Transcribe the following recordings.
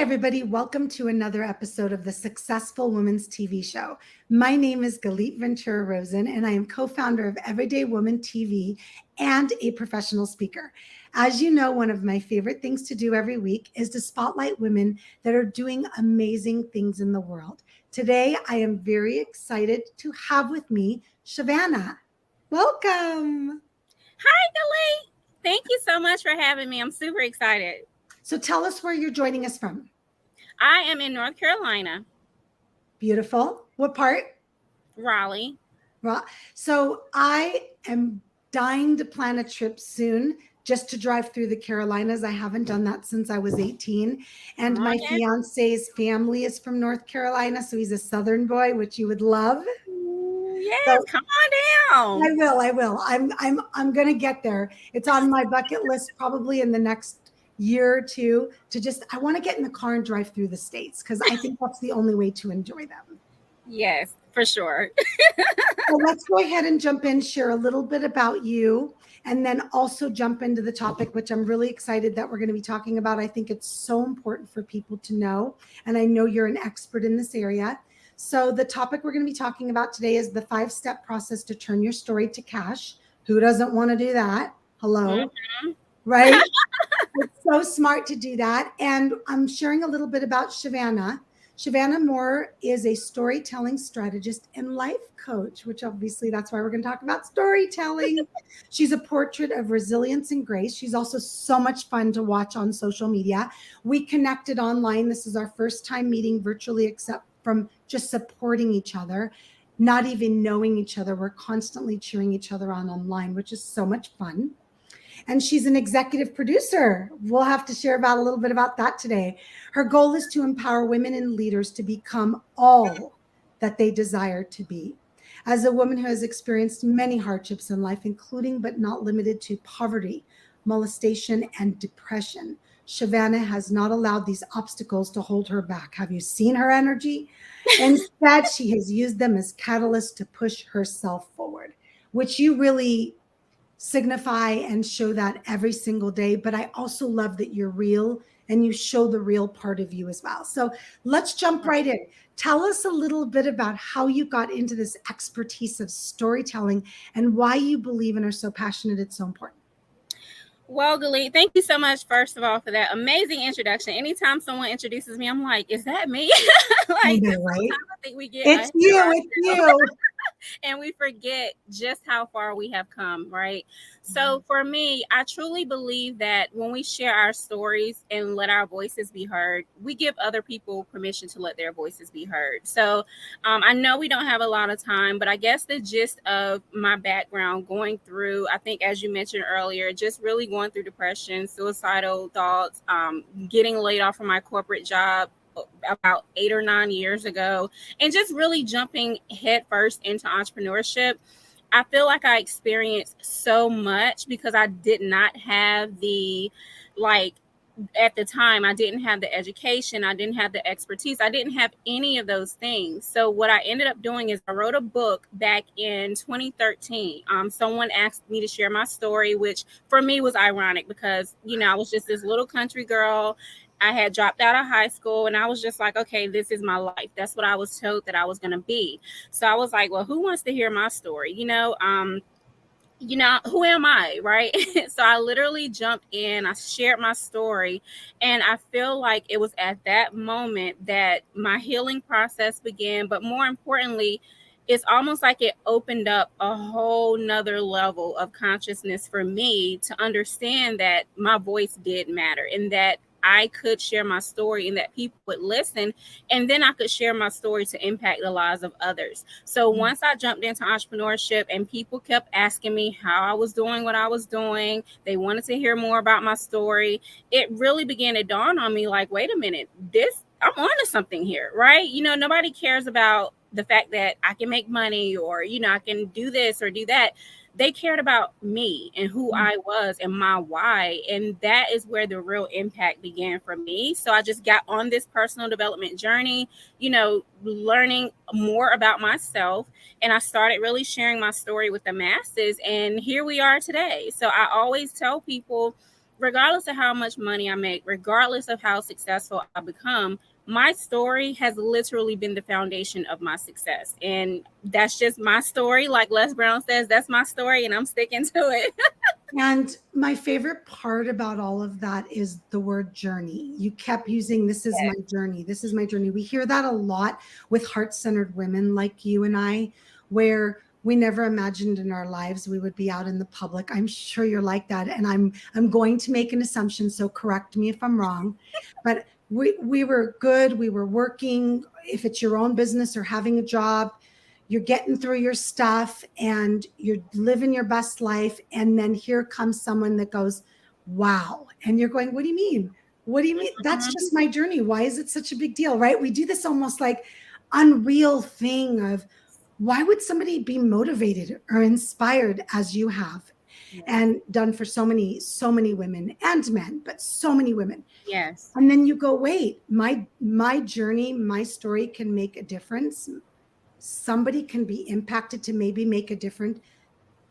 everybody. Welcome to another episode of the Successful Women's TV show. My name is Galit Ventura Rosen, and I am co-founder of Everyday Woman TV and a professional speaker. As you know, one of my favorite things to do every week is to spotlight women that are doing amazing things in the world. Today, I am very excited to have with me Shavannah. Welcome. Hi, Galit. Thank you so much for having me. I'm super excited. So tell us where you're joining us from. I am in North Carolina. Beautiful. What part? Raleigh. So I am dying to plan a trip soon just to drive through the Carolinas. I haven't done that since I was 18. And my fiance's family is from North Carolina. So he's a Southern boy, which you would love. Yes, so, come on down. I will. I'm going to get there. It's on my bucket list probably in the next year or two I want to get in the car and drive through the states because I think that's the only way to enjoy them. Yes, for sure. So let's go ahead and jump in, share a little bit about you, and then also jump into the topic, which I'm really excited that we're going to be talking about. I think it's so important for people to know, and I know you're an expert in this area. So the topic we're going to be talking about today is the 5-step process to turn your story to cash. Who doesn't want to do that? Hello. Mm-hmm. Right? It's so smart to do that. And I'm sharing a little bit about Shavannah. Shavannah Moore is a storytelling strategist and life coach, which obviously that's why we're going to talk about storytelling. She's a portrait of resilience and grace. She's also so much fun to watch on social media. We connected online. This is our first time meeting virtually, except from just supporting each other, not even knowing each other. We're constantly cheering each other on online, which is so much fun. And she's an executive producer. We'll have to share about a little bit about that today. Her goal is to empower women and leaders to become all that they desire to be. As a woman who has experienced many hardships in life, including but not limited to poverty, molestation, and depression, Shavannah has not allowed these obstacles to hold her back. Have you seen her energy? Instead, she has used them as catalysts to push herself forward, which you really signify and show that every single day. But I also love that you're real and you show the real part of you as well. So let's jump right in. Tell us a little bit about how you got into this expertise of storytelling and why you believe and are so passionate it's so important. Well, Galit, thank you so much, first of all, for that amazing introduction. Anytime someone introduces me, I'm like, is that me? I know, right? I think we get it's you. And we forget just how far we have come, right? So for me, I truly believe that when we share our stories and let our voices be heard, we give other people permission to let their voices be heard. So I know we don't have a lot of time, but I guess the gist of my background going through, I think, as you mentioned earlier, just really going through depression, suicidal thoughts, getting laid off from my corporate job about 8 or 9 years ago, and just really jumping headfirst into entrepreneurship. I feel like I experienced so much because I did not have the, at the time, I didn't have the education, I didn't have the expertise, I didn't have any of those things. So what I ended up doing is I wrote a book back in 2013. Someone asked me to share my story, which for me was ironic because, I was just this little country girl. I had dropped out of high school and I was just like, okay, this is my life. That's what I was told that I was going to be. So I was like, well, who wants to hear my story? Who am I? Right. So I literally jumped in, I shared my story, and I feel like it was at that moment that my healing process began. But more importantly, it's almost like it opened up a whole nother level of consciousness for me to understand that my voice did matter and that I could share my story and that people would listen, and then I could share my story to impact the lives of others. So once I jumped into entrepreneurship and people kept asking me how I was doing what I was doing, they wanted to hear more about my story, it really began to dawn on me like, wait a minute, I'm onto something here, right? Nobody cares about the fact that I can make money or, I can do this or do that. They cared about me and who I was and my why. And that is where the real impact began for me. So I just got on this personal development journey, learning more about myself. And I started really sharing my story with the masses. And here we are today. So I always tell people, regardless of how much money I make, regardless of how successful I become, my story has literally been the foundation of my success. And that's just my story. Like Les Brown says, that's my story, and I'm sticking to it. And my favorite part about all of that is the word journey. You kept using, this is my journey. This is my journey. We hear that a lot with heart centered women like you and I, where we never imagined in our lives we would be out in the public. I'm sure you're like that. And I'm going to make an assumption, so correct me if I'm wrong. But we were good. We were working. If it's your own business or having a job, you're getting through your stuff and you're living your best life. And then here comes someone that goes, wow. And you're going, what do you mean? What do you mean? That's Mhm. just my journey. Why is it such a big deal? Right? We do this almost like unreal thing of why would somebody be motivated or inspired as you have and done for so many women and men, but so many women. Yes. And then you go, wait, my journey, my story can make a difference. Somebody can be impacted to maybe make a different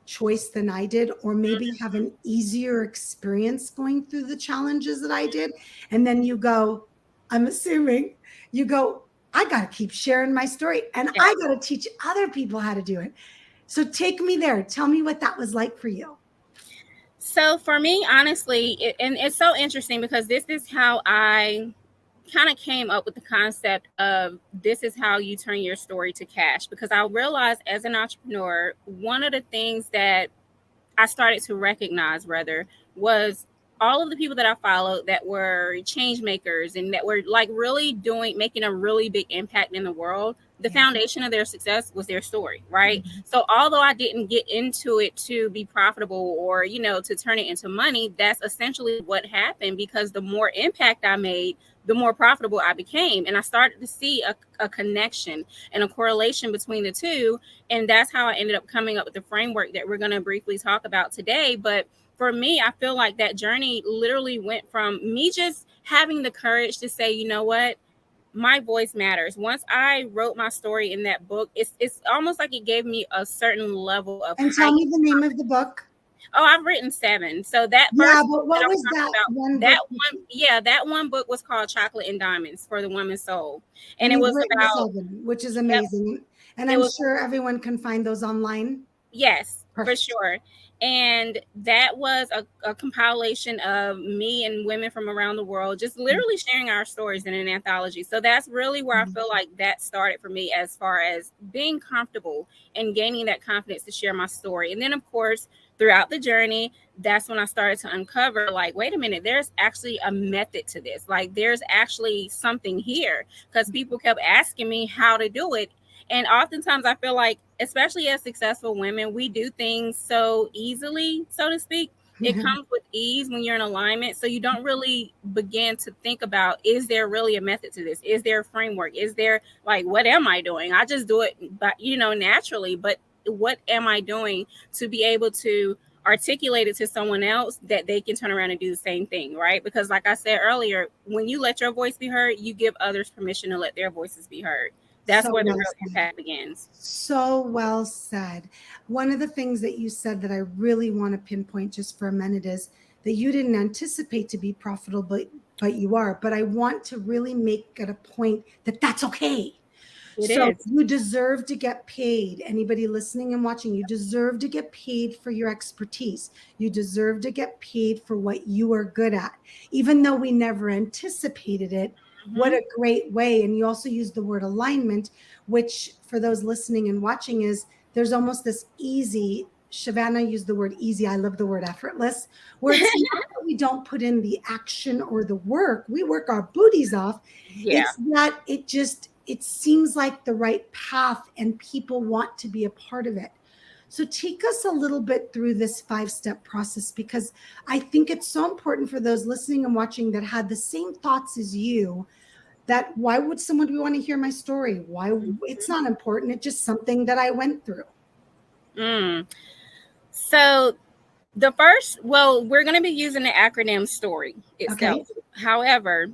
choice than I did, or maybe have an easier experience going through the challenges that I did. And then you go, I'm assuming you go, I got to keep sharing my story and Yes. I got to teach other people how to do it. So take me there. Tell me what that was like for you. So for me, honestly, and it's so interesting because this is how I kind of came up with the concept of this is how you turn your story to cash. Because I realized as an entrepreneur, one of the things that I started to recognize rather was all of the people that I followed that were change makers and that were like really making a really big impact in the world. The Yeah. foundation of their success was their story, right? Mm-hmm. So although I didn't get into it to be profitable or, to turn it into money, that's essentially what happened because the more impact I made, the more profitable I became. And I started to see a connection and a correlation between the two. And that's how I ended up coming up with the framework that we're going to briefly talk about today. But for me, I feel like that journey literally went from me just having the courage to say, you know what, my voice matters. Once I wrote my story in that book, it's almost like it gave me a certain level of And tell height. me the name of the book. Oh, I've written 7. So that Yeah, first book but that what I'm was talking that about, one that book? one, yeah, that one book was called Chocolate and Diamonds for the Woman's Soul. And And it you've was written about, 7, which is yep, amazing. And it I'm was. sure everyone can find those online. Yes, for Perfect. sure. And that was a compilation of me and women from around the world just literally sharing our stories in an anthology. So that's really where I feel like that started for me as far as being comfortable and gaining that confidence to share my story. And then, of course, throughout the journey, that's when I started to uncover like, wait a minute, there's actually a method to this. Like, there's actually something here because people kept asking me how to do it. And oftentimes I feel like, especially as successful women, we do things so easily, so to speak. It comes with ease when you're in alignment. So you don't really begin to think about, is there really a method to this? Is there a framework? Is there like, what am I doing? I just do it, but naturally. But what am I doing to be able to articulate it to someone else that they can turn around and do the same thing, right? Because like I said earlier, when you let your voice be heard, you give others permission to let their voices be heard. That's So where the well real said. impact begins. So well said. One of the things that you said that I really want to pinpoint just for a minute is that you didn't anticipate to be profitable, but you are. But I want to really make it a point that that's okay. It So is. you deserve to get paid. Anybody listening and watching, you deserve to get paid for your expertise. You deserve to get paid for what you are good at, even though we never anticipated it. What Mm-hmm. a great way. And you also use the word alignment, which for those listening and watching is there's almost this easy. Shavannah used the word easy. I love the word effortless, where it's not that we don't put in the action or the work. We work our booties off. Yeah. It's that it seems like the right path and people want to be a part of it. So take us a little bit through this 5-step process, because I think it's so important for those listening and watching that had the same thoughts as you, that why would someone want to hear my story? Why? It's not important. It's just something that I went through. Mm. So we're going to be using the acronym STORY Okay. itself. However,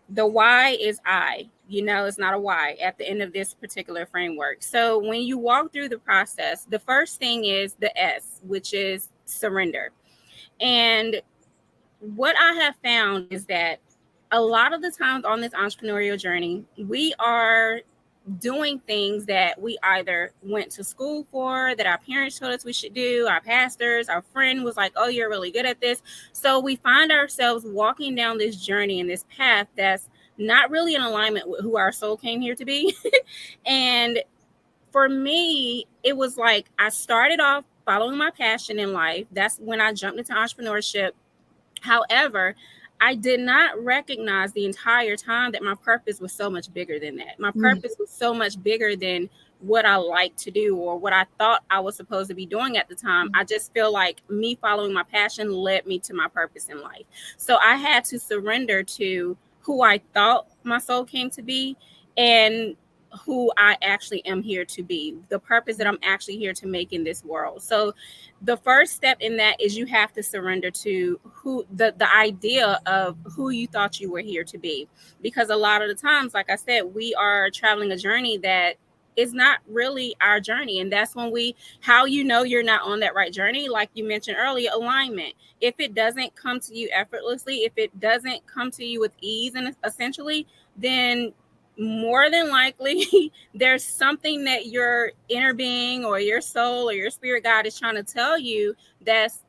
the why is I. It's not a why at the end of this particular framework. So when you walk through the process, the first thing is the S, which is surrender. And what I have found is that a lot of the times on this entrepreneurial journey, we are doing things that we either went to school for, that our parents told us we should do, our pastors, our friend was like, oh, you're really good at this. So we find ourselves walking down this journey and this path that's not really in alignment with who our soul came here to be. And for me, it was like I started off following my passion in life. That's when I jumped into entrepreneurship. However, I did not recognize the entire time that my purpose was so much bigger than that. My Mm. purpose was so much bigger than what I like to do or what I thought I was supposed to be doing at the time. I just feel like me following my passion led me to my purpose in life. So I had to surrender to who I thought my soul came to be and who I actually am here to be, the purpose that I'm actually here to make in this world. So the first step in that is you have to surrender to who the idea of who you thought you were here to be, because a lot of the times, like I said, we are traveling a journey that is not really our journey. And that's when how you know you're not on that right journey, like you mentioned earlier, alignment. If it doesn't come to you effortlessly, if it doesn't come to you with ease, and essentially, then more than likely there's something that your inner being or your soul or your spirit guide is trying to tell you that's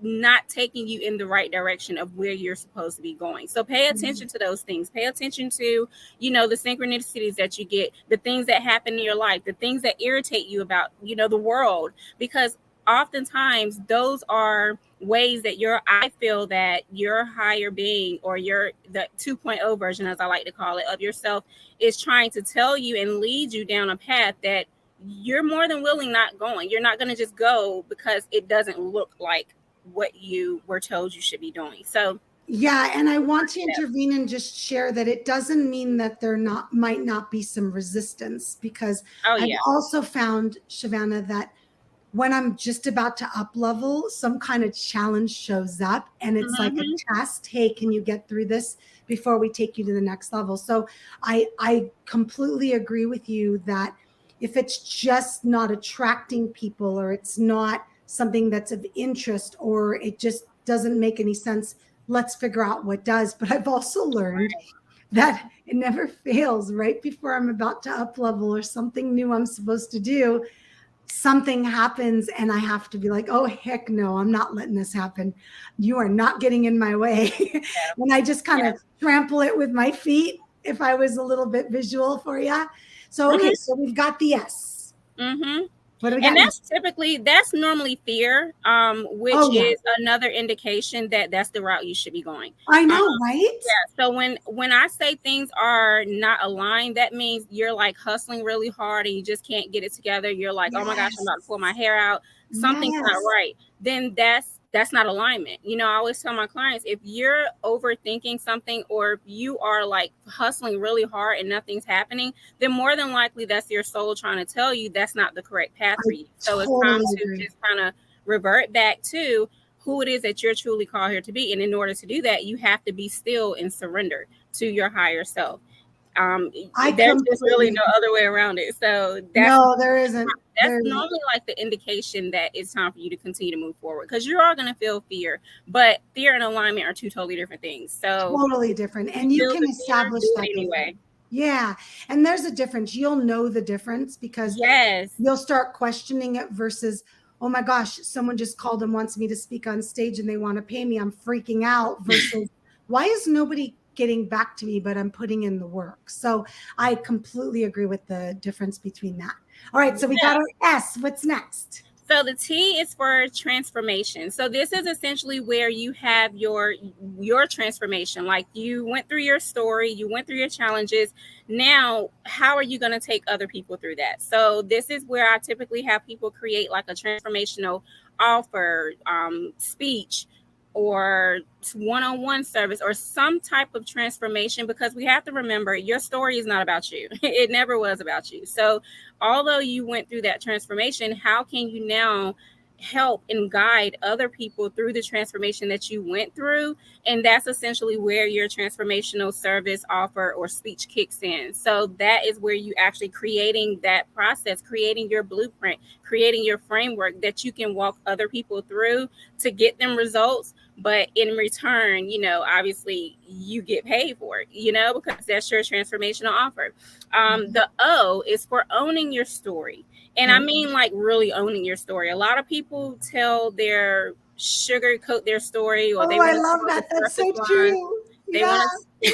not taking you in the right direction of where you're supposed to be going. So pay attention to those things. Pay attention to, the synchronicities that you get, the things that happen in your life, the things that irritate you about, the world, because oftentimes those are ways that I feel that your higher being, or the 2.0 version, as I like to call it, of yourself is trying to tell you and lead you down a path that you're more than willing not going. You're not going to just go because it doesn't look like what you were told you should be doing. So yeah, and I want to intervene and just share that it doesn't mean that there might not be some resistance, because I've also found, Shavannah, that when I'm just about to up level, some kind of challenge shows up and it's like a test. Hey, can you get through this before we take you to the next level? So I completely agree with you that if it's just not attracting people, or it's not something that's of interest, or it just doesn't make any sense, let's figure out what does. But I've also learned that it never fails. Right before I'm about to up level or something new I'm supposed to do, something happens and I have to be like, oh, heck no, I'm not letting this happen. You are not getting in my way. And I just kind of trample it with my feet, if I was a little bit visual for you. So, okay, so we've got the yes. What do we got? And that's normally fear, which is another indication that that's the route you should be going. I know, right? Yeah. So when I say things are not aligned, that means you're like hustling really hard and you just can't get it together. You're like, oh my gosh, I'm about to pull my hair out. Something's not right. Then that's not alignment. I always tell my clients, if you're overthinking something, or if you are like hustling really hard and nothing's happening, then more than likely that's your soul trying to tell you that's not the correct path for you. So it's time to just kind of revert back to who it is that you're truly called here to be. And in order to do that, you have to be still and surrender to your higher self. There's just really no other way around it. So there isn't. That's normally like the indication that it's time for you to continue to move forward, because you are going to feel fear, but fear and alignment are two totally different things. So totally different, and you can establish that anyway. Yeah, and there's a difference. You'll know the difference because you'll start questioning it versus, oh my gosh, someone just called and wants me to speak on stage and they want to pay me. I'm freaking out. Versus, why is nobody getting back to me, but I'm putting in the work? So I completely agree with the difference between that. All right, so we got our S. What's next? So the T is for transformation. So this is essentially where you have your transformation. Like, you went through your story, you went through your challenges. Now, how are you going to take other people through that? So this is where I typically have people create like a transformational offer, speech, or one-on-one service, or some type of transformation, because we have to remember, your story is not about you. It never was about you. So although you went through that transformation, how can you now help and guide other people through the transformation that you went through. And that's essentially where your transformational service offer or speech kicks in. So that is where you actually creating that process, creating your blueprint, creating your framework that you can walk other people through to get them results. But in return, obviously you get paid for it, because that's your transformational offer. The O is for owning your story. And I Okay. mean, like, really owning your story. A lot of people tell their sugarcoat their story, or Oh, they I want to love tell the that. That's surface so line. true. They Yeah. want to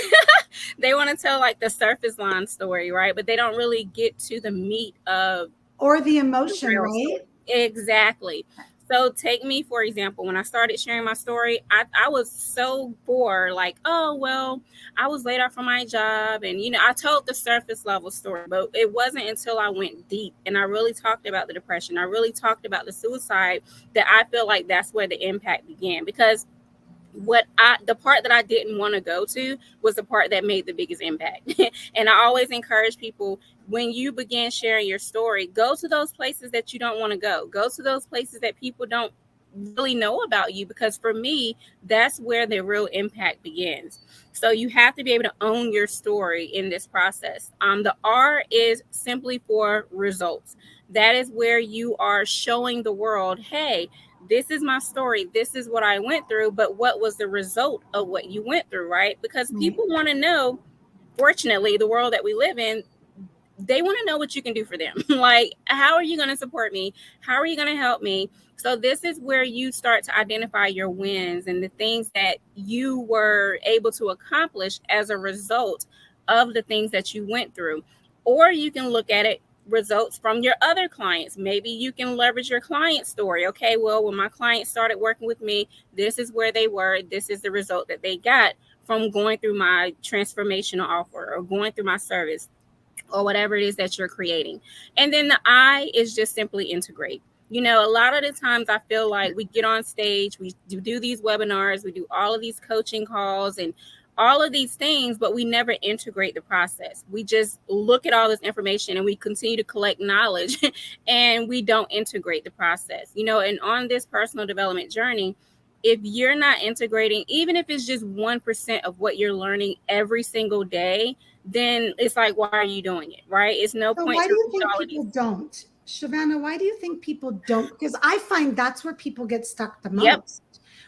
they want to tell like the surface line story, right? But they don't really get to the meat of Or the the emotion, real right? story. Exactly. So take me for example, when I started sharing my story, I was so bored, like, oh well, I was laid off from my job, and I told the surface level story, but it wasn't until I went deep and I really talked about the depression, I really talked about the suicide, that I feel like that's where the impact began. Because the part that I didn't want to go to was the part that made the biggest impact. And I always encourage people, when you begin sharing your story, go to those places that you don't want to go to those places that people don't really know about you, because for me, that's where the real impact begins. So you have to be able to own your story in this process. The R is simply for results. That is where you are showing the world, hey, this is my story, this is what I went through, but what was the result of what you went through, right? Because Right. people want to know, fortunately, the world that we live in, they want to know what you can do for them. Like, how are you going to support me? How are you going to help me? So this is where you start to identify your wins and the things that you were able to accomplish as a result of the things that you went through. Or you can look at it, results from your other clients. Maybe you can leverage your client story. Okay, well, when my clients started working with me, this is where they were, this is the result that they got from going through my transformational offer or going through my service, or whatever it is that you're creating. And then the I is just simply integrate. A lot of the times I feel like we get on stage, we do these webinars, we do all of these coaching calls and all of these things, but we never integrate the process. We just look at all this information and we continue to collect knowledge and we don't integrate the process. And on this personal development journey, if you're not integrating, even if it's just 1% of what you're learning every single day, then it's like, why are you doing it? Right? It's no So point why do to you read think all of people these. don't? Shavannah, why do you think people don't? Because I find that's where people get stuck the Yep. most,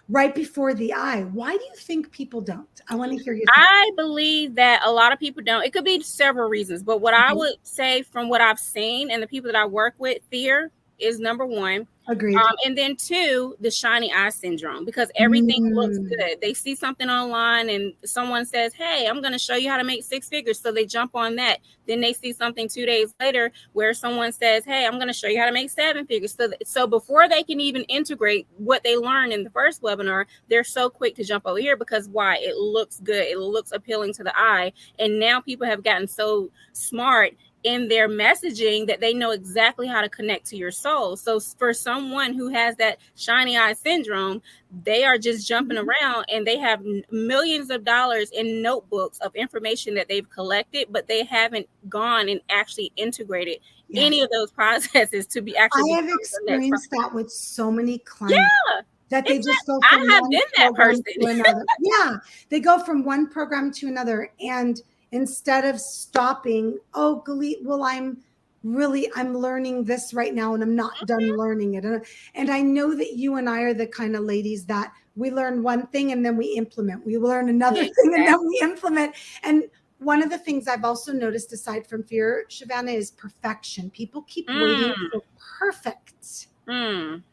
right before the I. Why do you think people don't? I want to hear your thoughts. I believe that a lot of people don't. It could be several reasons, but what I Okay. would say from what I've seen and the people that I work with, fear is number one. Agreed. And then two, the shiny eye syndrome, because everything looks Mm. good. They see something online and someone says, hey, I'm going to show you how to make six figures. So they jump on that. Then they see something 2 days later where someone says, hey, I'm going to show you how to make seven figures. So before they can even integrate what they learned in the first webinar, they're so quick to jump over here because why? It looks good. It looks appealing to the eye. And now people have gotten so smart in their messaging that they know exactly how to connect to your soul. So for someone who has that shiny eye syndrome, they are just jumping around and they have millions of dollars in notebooks of information that they've collected, but they haven't gone and actually integrated any Yes. of those processes to be I actually become have the next experienced person. that with so many clients Yeah, that they just go I from have one been that program person. to another. Yeah, they go from one program to another. And instead of stopping, oh, well, I'm learning this right now and I'm not done learning it. And I know that you and I are the kind of ladies that we learn one thing and then we implement. We learn another thing and then we implement. And one of the things I've also noticed, aside from fear, Shavannah, is perfection. People keep waiting Mm, for perfect. that's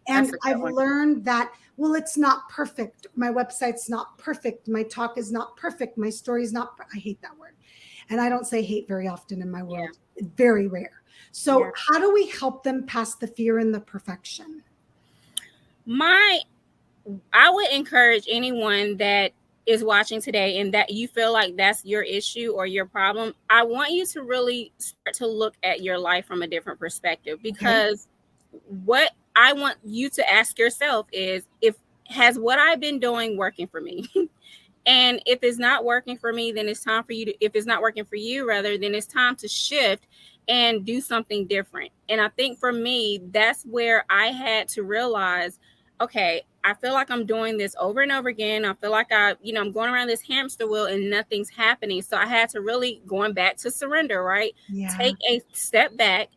And a good I've one. learned that, well, it's not perfect. My website's not perfect. My talk is not perfect. My story is not, I hate that word. And I don't say hate very often in my Yeah, world, very rare. yeah. So, how do we help them pass the fear and the perfection? My I would encourage anyone that is watching today and that you feel like that's your issue or your problem. I want you to really start to look at your life from a different perspective, Okay. because what I want you to ask yourself is, if has what I've been doing working for me? And if it's not working for me, then it's time for you to, if it's not working for you, rather, then it's time to shift and do something different. And I think for me, that's where I had to realize, okay, I feel like I'm doing this over and over again. I feel like I'm going around this hamster wheel and nothing's happening. So I had to really going back to surrender, right? Yeah. Take a step back,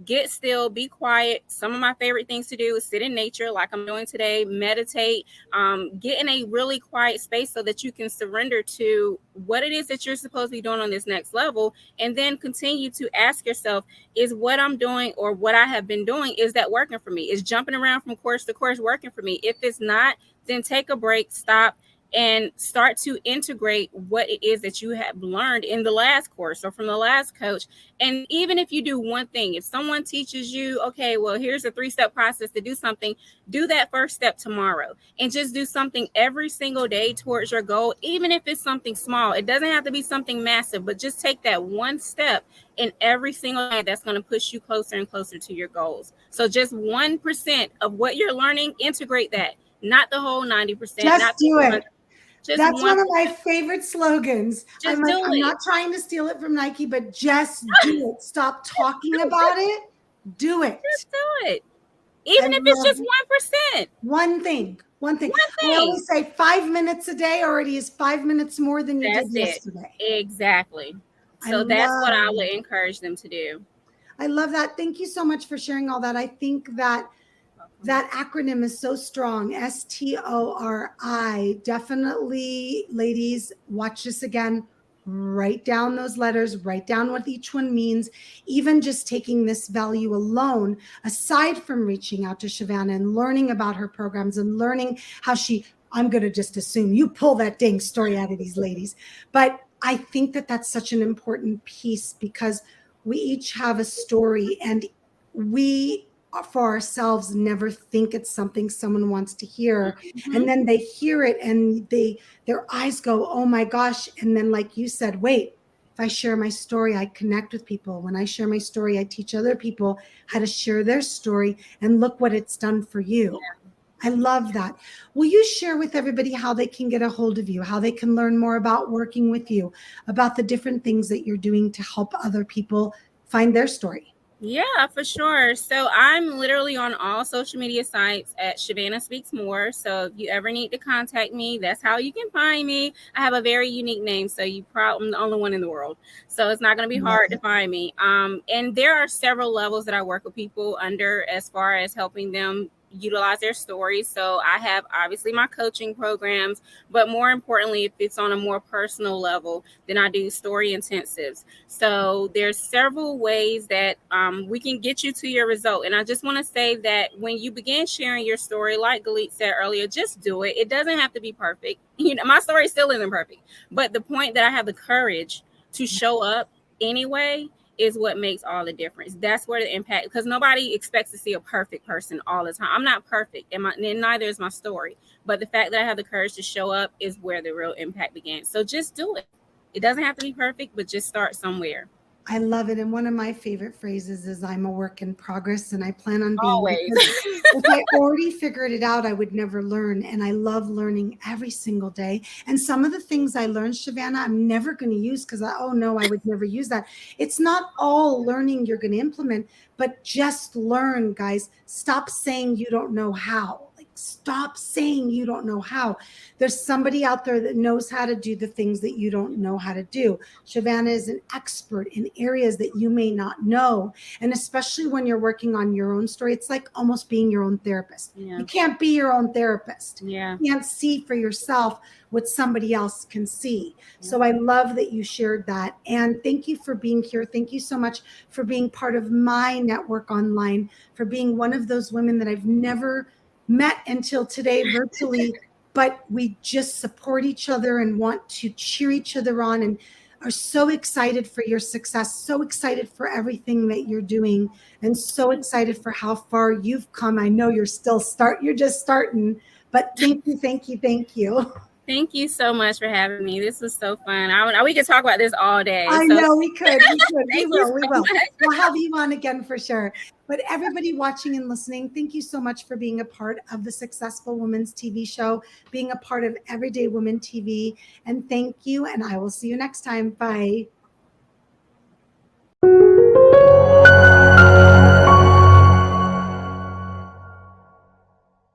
get still, be quiet. Some of my favorite things to do is sit in nature like I'm doing today, meditate, get in a really quiet space so that you can surrender to what it is that you're supposed to be doing on this next level, and then continue to ask yourself, is what I'm doing or what I have been doing, is that working for me? Is jumping around from course to course working for me? If it's not, then take a break, stop, and start to integrate what it is that you have learned in the last course or from the last coach. And even if you do one thing, if someone teaches you, okay, well, here's a 3-step process to do something, do that first step tomorrow and just do something every single day towards your goal, even if it's something small. It doesn't have to be something massive, but just take that one step in every single day that's going to push you closer and closer to your goals. So just 1% of what you're learning, integrate that, not the whole 90%, Just not the do whole it. 100. Just That's one. one of my favorite slogans. I'm Just like, do I'm it. not trying to steal it from Nike, but just do it. Stop talking about it. Do it. Just do it. I Even if it's love just 1%. one thing. One thing. One I thing. always say 5 minutes a day already is 5 minutes more than you did That's it. yesterday. Exactly. I So that's what I would love encourage them to do. I love that. Thank you so much for sharing all that. I think that that acronym is so strong. STORI. Definitely, ladies, watch this again. Write down those letters, write down what each one means. Even just taking this value alone, aside from reaching out to Shavannah and learning about her programs and learning how I'm going to just assume you pull that dang story out of these ladies. But I think that that's such an important piece because we each have a story, and we for ourselves never think it's something someone wants to hear, and then they hear it and their eyes go, oh my gosh. And then, like you said, wait, if I share my story, I connect with people. When I share my story, I teach other people how to share their story, and look what it's done for you. I love that. Will you share with everybody how they can get a hold of you, how they can learn more about working with you, about the different things that you're doing to help other people find their story? Yeah, for sure. So I'm literally on all social media sites at Shavannah Speaks Moore. So if you ever need to contact me, that's how you can find me. I have a very unique name, so I'm the only one in the world. So it's not going to be Love hard to it. find me. And there are several levels that I work with people under as far as helping them utilize their stories. So I have obviously my coaching programs, but more importantly, if it's on a more personal level, then I do story intensives. So there's several ways that we can get you to your result. And I just want to say that when you begin sharing your story, like Galit said earlier, just do it. It doesn't have to be perfect. My story still isn't perfect, but the point that I have the courage to show up anyway is what makes all the difference. That's where the impact, because nobody expects to see a perfect person all the time. I'm not perfect, and neither is my story. But the fact that I have the courage to show up is where the real impact begins. So just do it. It doesn't have to be perfect, but just start somewhere. I love it. And one of my favorite phrases is I'm a work in progress, and I plan on being, Always. because if I already figured it out, I would never learn. And I love learning every single day. And some of the things I learned, Shavannah, I'm never going to use because oh no, I would never use that. It's not all learning you're going to implement, but just learn, guys. Stop saying you don't know how. Like, stop saying you don't know how. There's somebody out there that knows how to do the things that you don't know how to do. Shavannah is an expert in areas that you may not know. And especially when you're working on your own story, it's like almost being your own therapist. Yeah. You can't be your own therapist. Yeah. You can't see for yourself what somebody else can see. Yeah. So I love that you shared that. And thank you for being here. Thank you so much for being part of my network online, for being one of those women that I've never met until today virtually, but we just support each other and want to cheer each other on, and are so excited for your success, so excited for everything that you're doing, and so excited for how far you've come. I know you're just starting, but thank you, thank you, thank you. Thank you so much for having me. This was so fun. We could talk about this all day. I So know we could. We thank you will. We so will. much. We'll have you on again for sure. But everybody watching and listening, thank you so much for being a part of the Successful Women's TV show, being a part of Everyday Women TV. And thank you. And I will see you next time. Bye.